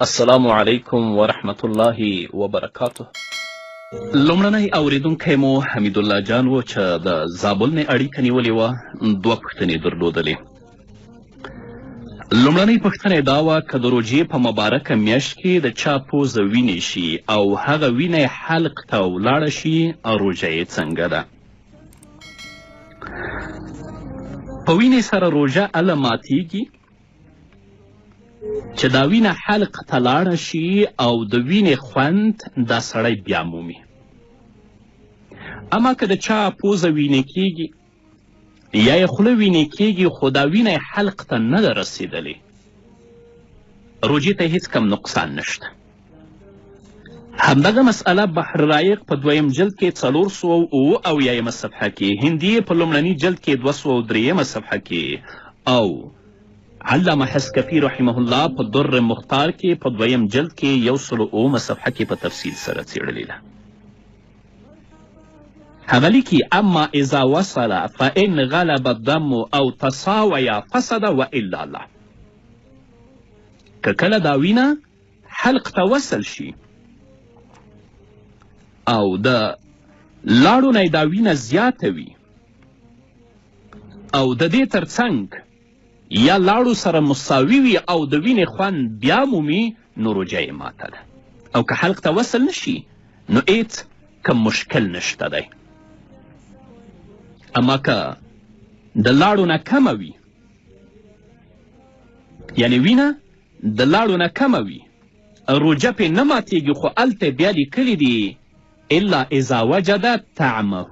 السلام علیکم ورحمت الله وبرکاته. لومړنی اوریدونکی مو حمیدالله جان و چې د زابل نه اړیکه نیولې وه. دوه پوښتنې درلودلې. لومړنۍ پوښتنه دا وه که د روژې په مبارکه میاشت کې د چا پوزه وینې شي او هغه وینه یې حلق ته ولاړه شي، روژه یې څنګه ده؟ په وینې سره روژه هله ماتیږي چې دا وینه حلق ته لاړه شي او د وینې خوند دا سړی بیا مومي. اما که د چا پوزه وینې کیږي یا یې خوله وینې کیږي خو دا وینه یې حلق ته نه ده رسېدلې، روژې ته هیڅ کم نقصان نشته. همدغه مسئله بحر رایق په دویم جلد کې 478 صفحه کې، هندیې په لومړني جلد کې 203 صفحه کې او علامه حسکفي رحمه الله په در مختار کې په دویم جلد کې 107 صفحه کې په تفصیل سره څیړلې ده. هغه لیکي اما اذا وصل فان غلب الدم او تساوی فسد والا لا. که کله دا وینه حلق ته وصل شي او د لاړو نه دا وینه زیاته وي او د دې ترڅنګ یا لاړو سره مساوي وي او د وینې خوند بیا مومي، نو روژه یې ماته ده. او که حلق ته وصل نشي نو هیڅ کم مشکل نشته دی. اما که د لاړو نه کمه وي، یعنی وینه د لاړو نه کمه وي، روژه پې نه ماتیږي، خو هلته بیا لیکلي دي الا اذا وجد طعمه.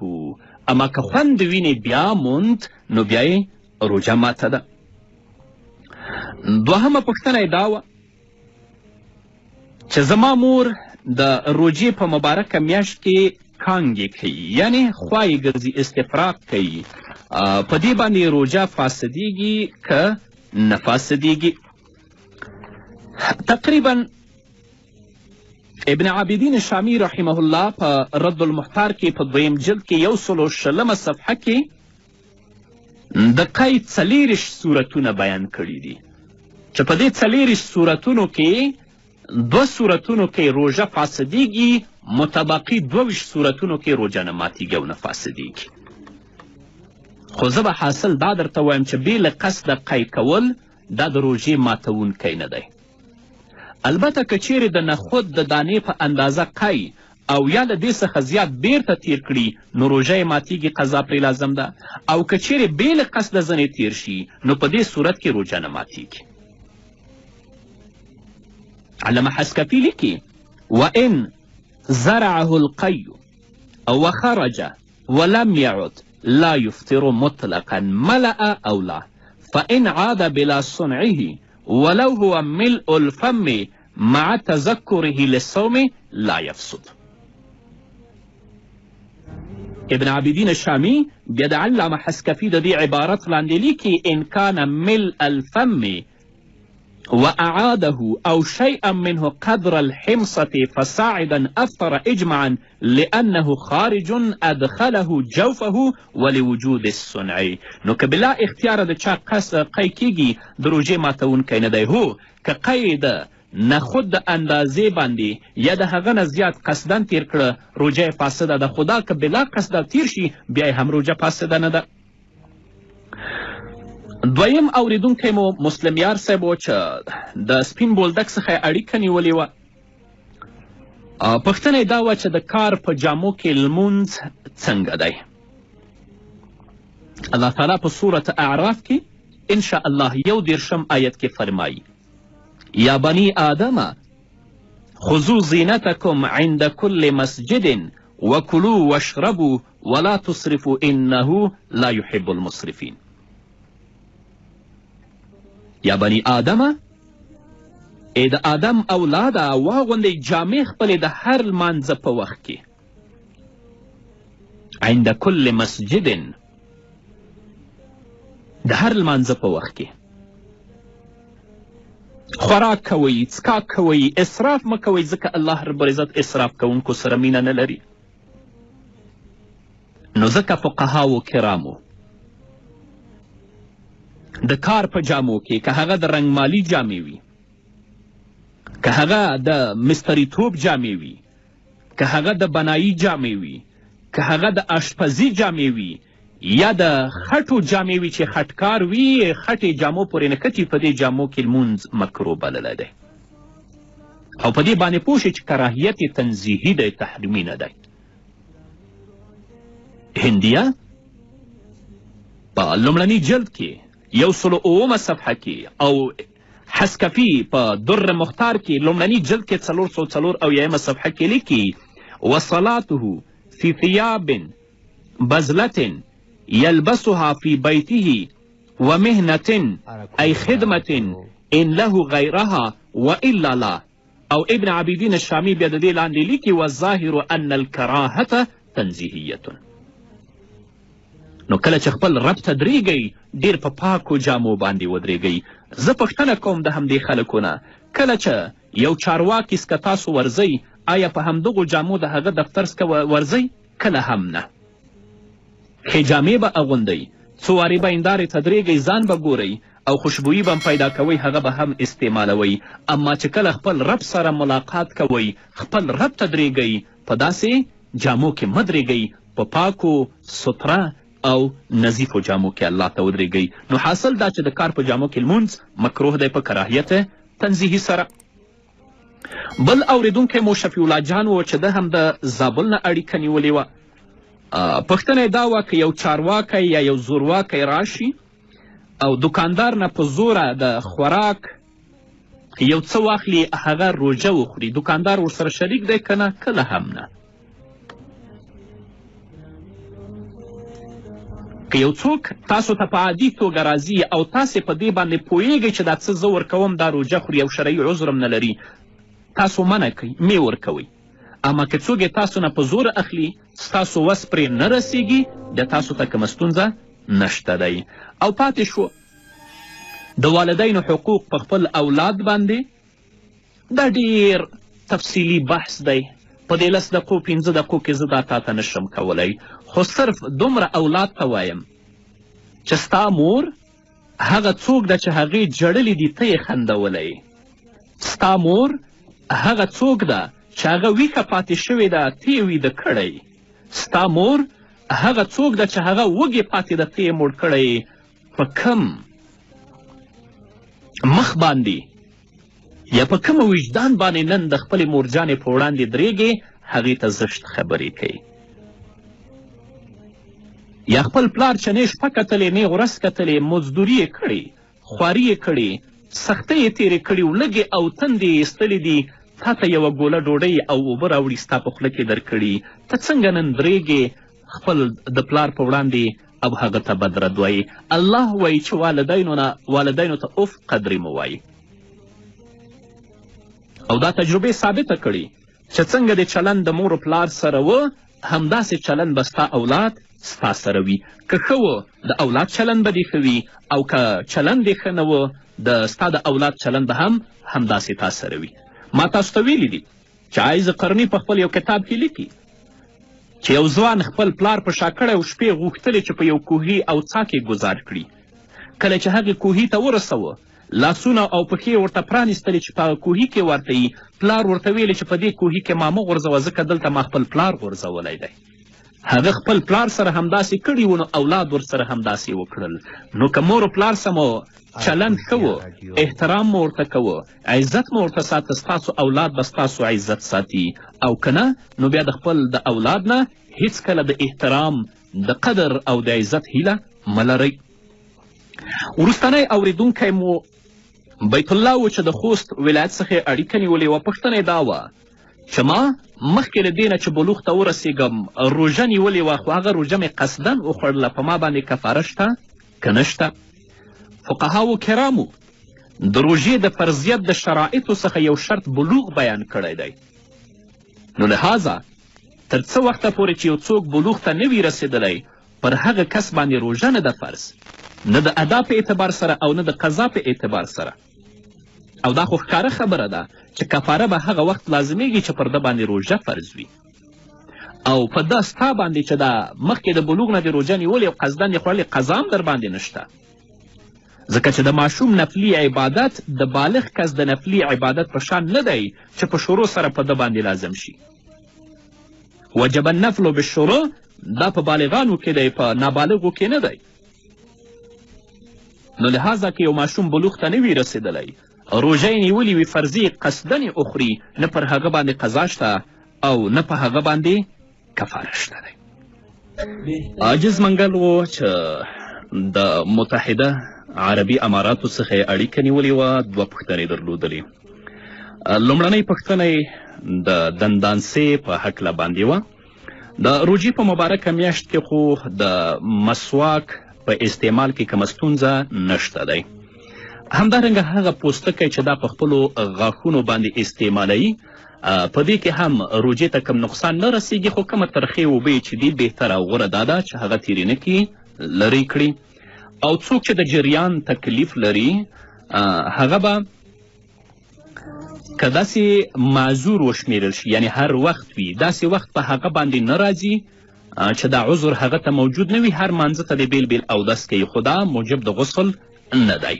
اما که خوند د وینې بیا موند نو بیا یې روژه ماته ده. دوهمه پوښتنه یې دا وه چې زما مور د روژې په مبارکه میاشت کې کانګې کوي، یعنی خوا یې ګرځي، استفراق کوي، په دې باندې روژه فاسدیږي که نه فاسدیږي؟ تقریبا ابن عابدین شامی رحمه الله په رد المحتار کې په دویم جلد کې 160 صفحه کې د قید 40 صورتونه بیان کړي دي چې په دې 40 صورتونو کې 2 صورتونو کې روژه فاسدیږي، متبقي 22 صورتونو کې روژه نه ماتیږي او نه فاسدیږي. خو زه به حاصل دا درته وایم چې بې له قصده قید کول دا د روژې ماتونکی نه دی. البته که چیرې د نخود د دانې په اندازه قی او یا له دې څخه زیات بیرته تیر کړي نو روژه یې ماتیږي، قضا پرې لازم ده. او که چیرې بې له قصده ځنې تیر شي نو په دې صورت کې روژه نه ماتیږي. علامه حسکفي لیکي وان زرعه القی وخرج ولم يعد لا يفطر مطلقا ملأ او لا، فان عاد بلا صنعه ولو هو ملء الفم مع تذكره للصوم لا يفسد. ابن عابدین شامی بیا د علامه حسکفي د دې عبارت لاندې لیکي ان کان ملء الفم واعاده او شيئا منه قدر الحمصة فصاعدا افطر اجمعا لانه خارج ادخله جوفه ولوجود الصنع. نو که بلا اختیاره د چا قی کیږي د روژې ماتونکی نه دی. هو که قی د نخود د اندازې باندې یا د هغه نه زیات قصدن تیر کړه روژه یې فاسده ده، خو دا که بلا قصده تیر شي بیا یې هم روژه فاسده نه ده. دویم اوریدونکی مو مسلم یار صاحب و چې د سپین بولدک څخه یې اړیکه نیولې وه. پوښتنه یې دا وه چې د کار په جامو کې لمونځ څنګه دی؟ الله تعالی په سورة اعراف کې انشاء الله 11 آیت کې فرمایي یا بنی آدم خذوا زینتکم عند کل مسجد وکلوا واشربوا ولا تصرفوا انه لا يحب المسرفین. یا بنی آدم ای د آدم اولاده واغوندئ جامې خپلې د هر لمانځه په وخت کې، عند کل مسجد د هر لمانځه په وخت کې. خوراک کوئ، څښاک کوئ، اسراف مه کوئ، ځکه الله رب العزت اسراف کوونکو سره مینه نه لري. نو ځکه فقهاو کرامو د کار په جامو کې که هغه د رنګمالي جامې وي که هغه د مستریتوب جامې وي، که هغه د بنایي جامې وي، که هغه د اشپزي جامې وي، یا د خټو جامې وي چې خټکار وي، خټې جامو پورې نښتي، په دې جامو کې لمونځ مکروه بللی دی. او په دې باندې پوه شئ چې کراهیت یې تنزیهي دی، تحریمي نه دی. هندیه په لومړني جلد کې 109 صفحه کې او حسکفي په در مختار کې لومړني جلد کې 404 صفحه کې لیکي وصلاته فی ثیاب بزلة یلبسها فی بیته ومهنة ای خدمة ان له غیرها والا لا. او ابن عابدین الشامی بیا د دې لاندې لیکي والظاهر ان الکراهة تنزیهیة. نو کله چې خپل رب ته درېږئ ډېر په پاکو جامو باندې ودرېږئ. زه پوښتنه کوم د همدې خلکو نه، کله چې یو چارواکي څخه تاسو ورځئ، آیا په همدغو جامو د هغه دفتر څخه ورځئ؟ کله هم نه. ښې جامې به اغوندئ، څو وارې به هندارې ته درېږئ، ځان به ګورئ او خوشبویي به پیدا کوئ، هغه به هم استعمالوئ. اما چې کله خپل رب سره ملاقات کوئ، خپل رب ته درېږئ، په داسې جامو کې مه درېږئ، په پاکو ستره او نظیفو جامو کې الله ته ودرېږئ. نو حاصل دا چې د کار په جامو کې لمونځ مکروه دی په کراهیت تنزیهي سره. بل اورېدونکی مو شفیع الله جان و چې ده هم د زابل نه اړیکه نیولې وه. پوښتنه یې دا وه که یو چارواکی یا یو زورواکی راشي او دکاندار نه په زوره د خوراک یو څه واخلي، هغه روژه وخوري، دکاندار ورسره شریک دی که نه؟ کله هم نه. که یو څوک تاسو ته په عادي توګه راځي او تاسې په دې باندې پوهیږئ چې دا څه زه ورکوم دا روژه خوري او شرعي عذر هم نه لري، تاسو منع کوئ، مې ورکوئ. اما که څوک یې تاسو نه په زوره اخلي، ستاسو وس پرې نه رسیږي، بیا تاسو ته کومه ستونزه نشته دی. او پاتې شو د والدینو حقوق په خپل اولاد باندې. دا ډیر تفصیلي بحث دی، په دې 10 دقیقو 15 دقیقو کې زه دا تاته نشم کولی، خو صرف دومره اولاد ته وایم چې ستا مور هغه څوک ده چې هغې جړلې دي ته یې خندولی. ستا مور هغه څوک ده چې هغه ویښه پاتې شوې ده ته یې ویده کړی. ستا مور هغه څوک ده چې هغه وږې پاتې ده ته یې موړ کړی. په کم مخ باندې یا په کومه وجدان باندې نن د خپلې مورجانې په وړاندې درېږې، هغې ته زشت خبرې کوي. یا خپل پلار چې نه شپه کتلې نه ورځ کتلې، مزدوري یې کړې، خواري یې کړې، سختۍ یې تېرې کړي، لږې او تندې یې ایستلې دي، تا ته یوه ګوله ډوډۍ او اوبه راوړي ستا په خوله کې درکړي، ته څنګه نن درېږې خپل د پلار په وړاندې او هغه ته بد رد وایي. الله وایي چې والدینو ته اف قدرې مه وایي. او دا تجربې ثابته کړي چې څنګه د چلند د مور و پلار سره و، همداسې چلند به ستا اولاد ستا سره وي. که ښه و د اولاد چلند به دې ښه وي، او که چلند دې ښه نه و د ستا د اولاد چلند به هم همداسې تا سره وي. ما تاسو ته ویلي دي چې عایز قرني په خپل یو کتاب کې لیکي چې یو ځوان خپل پلار په شا کړی او شپې غوښتلې چې په یو کوهي او څا کې ګزار کړي. کله چې هغې کوهي ته ورسوه، لاسونه او پښې ورته پرانیستلې چې په هغه کوهي کې ورته یي. پلار ورته ویلې چې په دې کوهي کې ما مه غورځوه، ځکه دلته ما خپل پلار غورځولی دی. هغه خپل پلار سره همداسې کړي وو، نو اولاد ورسره همداسې وکړل. نو که مور و پلار سره مو چلند ښه و، احترام مو ورته کوه، عزت مو ورته ساته، ستاسو اولاد به ستاسو عزت ساتي. او که نه، نو بیا د خپل د اولاد نه هیڅکله د احترام، د قدر او د عزت هیله مه لرئ. وروستنی اورېدونکی مو بیت الله و چې د خوست ولایت څخه اړیکه نیولې وه. پوښتنه یې دا وه چې ما مخکې له دې نه چې بلوغ ته ورسېږم روژه نیولې وه، خو هغه روژه مې قصداً وخوړله، په ما باندې کفاره شته که نشته؟ فقهاو کرامو د روژې د فرضیت د شرایطو څخه یو شرط بلوغ بیان کړی دی. نو لحاظه تر څه وخته پورې چې یو څوک بلوغ ته نه وي رسېدلی، پر هغه کس باندې روژه نه ده فرض، نه د ادا په اعتبار سره او نه د قضا په اعتبار سره. او دا خو ښکاره خبره ده چې کفاره به هغه وخت لازمیږي چې پر ده باندې روژه فرض وي. او په دا ستا باندې چې دا مخکې د بلوغ نه د روژه نیولې او قصداً یې خوړلې، قضا هم در باندې نشته. ځکه چې د ماشوم نفلي عبادت د بالغ کس د نفلي عبادت په شان نه دی چې په شروع سره په ده باندې لازم شي. وجب النفل بالشروع دا په بالغانو کې دی، په نابالغو کې نه دی. نو لحاظه که یو ماشوم بلوغ ته نه وي رسېدلی، روژه یې نیولې وي فرضي قصدن یې اخري، نه پر هغه باندې قضا شته او نه په هغه باندې کفاره شته دی. عاجز منګل و چې د متحده عربي اماراتو څخه یې اړیکه نیولې وه، 2 پوښتنې درلودلې. لومړنۍ پوښتنه یې د دندانسې په هکله باندې وه. د روژې په مبارکه میاشت کې خو د مسواک په استعمال کې کومه ستونزه نشته دی. همدارنګه هغه پوستکی چې دا په خپلو غاښونو باندې استعمالوي، په دې کې هم روژې ته کوم نقصان نه رسیږي، خو کومه ترخې اوبه چې دي بهتره او غوره دا ده چې هغه تیرې نه کړي، لرې کړي. او څوک چې د جریان تکلیف لري هغه به که داسې معذور وشمیرل شي، یعنی هر وخت وي، داسې وخت په هغه باندې نه راځي چې دا عذر هغه ته موجود نه وي. هر مانځه ته د بیل بیل اودس کوي، خو دا موجب د غسل نه دی.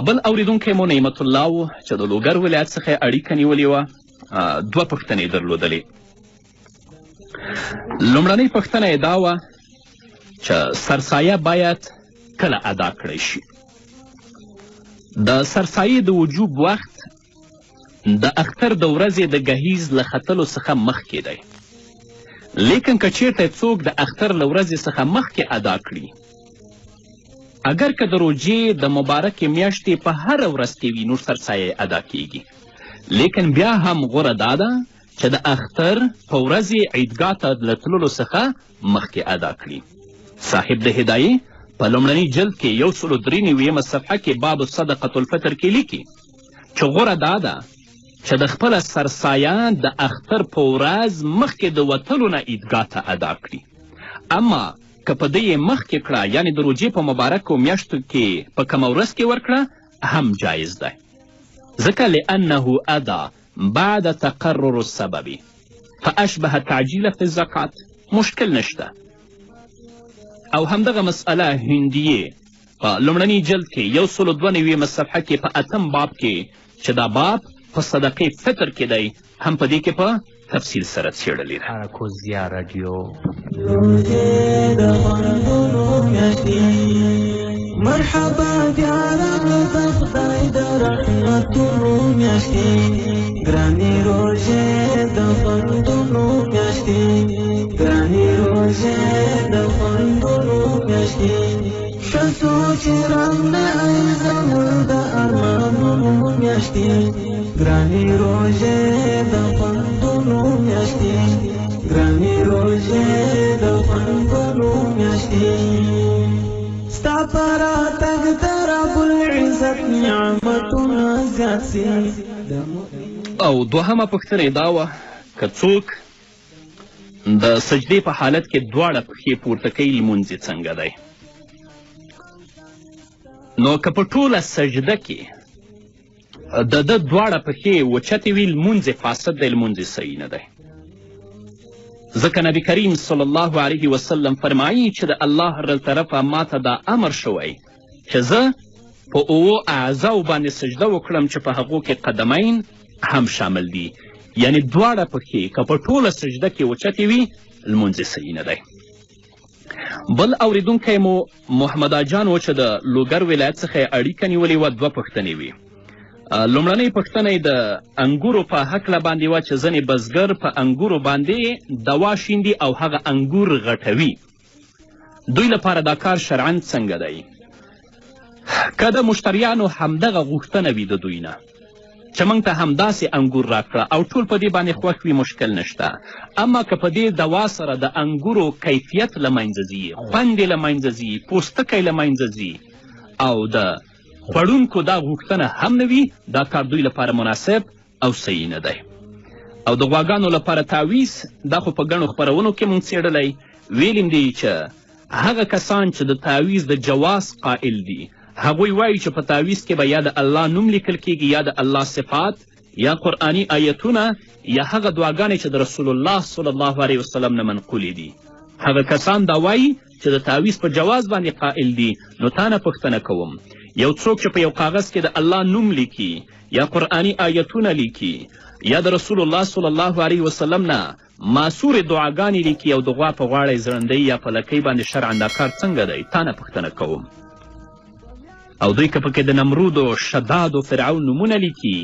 بل اوریدونکی مو نعمت الله و چې د لوګر ولایت څخه یې اړیکه نیولې وه. 2 پوښتنې درلودلې. لومړنۍ پوښتنه یې دا وه چې سرسایه باید کله ادا کړی شي. د سرسایې د وجوب وخت د اختر د ورځې د گهیز له ختلو څخه مخکې دی، لیکن که چیرته څوک د اختر له ورځې څخه مخکې ادا کړي، اگر که د روژې د مبارکې میاشتې په هره ورځ کې وي نور سرسایه ادا کیږي، لیکن بیا هم غوره دا ده چې د اختر په ورځې عیدګاه ته له تللو څخه مخکې ادا کړي. صاحب د هدایې په لومړني جلد کې 193 صفحه کې باب صدقة الفطر کې لیکي چې غوره دا ده چې د خپله سرسایه د اختر په ورځ مخکې د وتلو نه عیدګاه ته ادا کړي. اما که په ده یې مخکې کړه، یعنې د روژې په مبارکو میاشتو کې په کومه ورځ کې ورکړه، هم جایز دی، ځکه لأنه ادا بعد تقرر السبب فاشبه تعجیل فی الزکات. مشکل نشته. او همدغه مسئله هندیې په لومړني جلد کې 192 صفحه کې په 8 باب کې چې دا باب په صدقې فطر کې دی، هم په دې کې په تفصیل سره څېړلې ده. اراکوزیا راډیو. مرحبا بیا راغله د خدای د رحمتونو میاشتې، ګرانې روژې د خوندونو میاشتې، ګرانې روژې د خوندونو میاشتې، ښه سوچ راغله ای زموږ د ارمانونو میاشتې، ګرانې روژې د خوندونو میاشتې، ګرانې روژې د خوندونو میاشتې، ستا په راتګ د رب العزت نعمتونه زیات سي. او دوهمه پوښتنه یې دا وه که څوک د سجدې په حالت کې دواړه پښې پورته کوي لمونځ یې څنګه دی؟ نو که په ټوله سجده کې د ده دواړه پښې اوچتې وي لمونځ یې فاسد دی، لمونځ یې صحیح نه دی. ځکه نبی کریم صلی الله علیه وسلم فرمایي چې د الله له طرفه ماته دا امر شوی چې زه په 7 اعضاو باندې سجده وکړم چې په هغو کې قدمین هم شامل دي، یعنی دواړه پښې که په ټوله سجده کې اوچتې وي لمونځ یې صحیح نه دی. بل اوریدونکی مو محمد اجان و چې د لوګر ولایت څخه یې اړیکه نیولې وه. 2 پوښتنې وي. لومړنۍ پوښتنه یې د انګورو په هکله باندې وه چې ځینې بزګر په انګورو باندې دوا شیندي او هغه انګور غټوي. دوی لپاره دا کار شرعاً څنګه دی؟ که د مشتریانو همدغه غوښتنه وي د دوی نه چې موږ ته همداسې انګور راکړه او ټول په دې باندې خوښ وي، مشکل نشته. اما که په دې دوا سره د انګورو کیفیت له منځه ځي، خوند یې له منځه ځي، پوستکی له منځه ځي او د خوړونکو دا غوښتنه هم نه وي، دا کار دوی لپاره مناسب او صحیح نه دی. او د غواګانو لپاره تعویض، دا خو په ګڼو خپرونو کې مونږ څېړلی، ویلیم دی چې هغه کسان چې د تعویض د جواز قائل دي هغوی وایي چې په تعویض کې به یا د الله نوم لیکل کیږي یا د الله صفات یا قرآني آیتونه یا هغه دعاګانې چې د رسول الله صلی الله علیه وسلم نه منقولې دي. هغه کسان دا وایي چې د تعویض په جواز باندې قائل دي نو تا نه پوښتنه کوم یو څوک چې په یو کاغذ کې د الله نوم لیکي یا قرآني آیتونه لیکي یا د رسول الله صلی الله علیه وسلم نه معصورې دعاګانې لیکي او د غوا په غاړه یې زړندۍ یا په لکۍ باندې شرعا دا کار څنګه دی تا نه پوښتنه کوم او دوی که پکې د نمرود و شداد و فرعون نومونه لیکي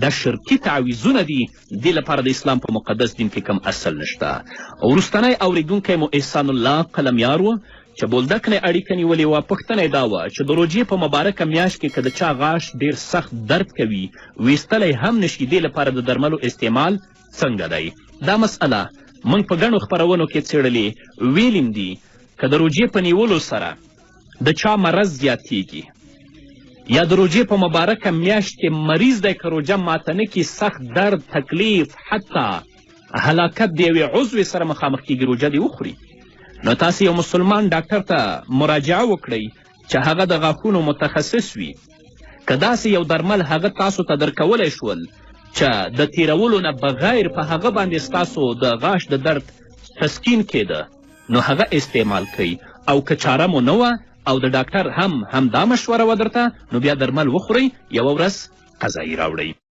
دا شرکي تعویضونه دي دې لپاره د اسلام په مقدس دین کې کم اصل نشته. وروستنی اورېدونکی مو احسان الله قلمیار و چې بولدک نه اړیکه نیولې وه. پوښتنه یې دا وه چې د روژې په مبارکه میاشت کې که د چا غاښ ډېر سخت درد کوي ویستلی هم نشي دې لپاره د درملو استعمال څنګه دی؟ دا مسئله موږ په ګڼو خپرونو کې څېړلې ویلیم دي که د روژې په نیولو سره د چا مرض زیاتیږي یا د روژې په مبارکه میاشت کې مریض دی که روژه ماته نه کي سخت درد تکلیف حتی هلاکت د یوې عضوې سره مخامخ کیږي روژه دې وخوري نو تاسې یو مسلمان ډاکټر ته مراجعه وکړئ چې هغه د غاښونو متخصص وي که داسې یو درمل هغه تاسو ته درکولی شول چې د تیرولو نه بغیر په هغه باندې ستاسو د غاښ د درد تسکین کېده نو هغه استعمال کوئ او که چاره مو نه وه او د ډاکټر هم دا مشوره و درته نو بیا درمل وخورئ یوه ورځ قضایي راوړئ.